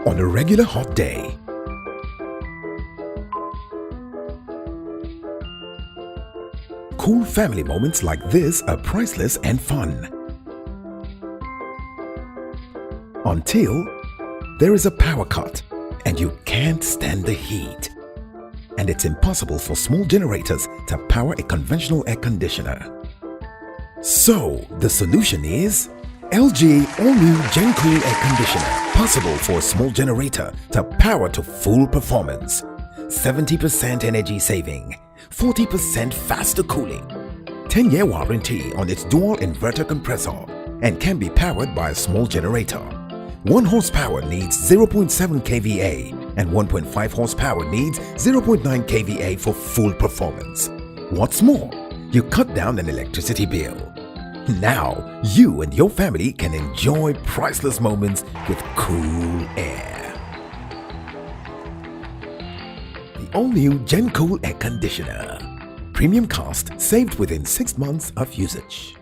on a regular hot day. Cool family moments like this are priceless and fun. Until there is a power cut and you can't stand the heat. And it's impossible for small generators to power a conventional air conditioner. So, the solution is LG All-New Gencool Air Conditioner, possible for a small generator to power to full performance. 70% energy saving, 40% faster cooling, 10-year warranty on its dual inverter compressor, and can be powered by a small generator. 1 horsepower needs 0.7 kVA and 1.5 horsepower needs 0.9 kVA for full performance. What's more, you cut down an electricity bill. Now, you and your family can enjoy priceless moments with cool air. The all-new Gencool Air Conditioner. Premium cost saved within 6 months of usage.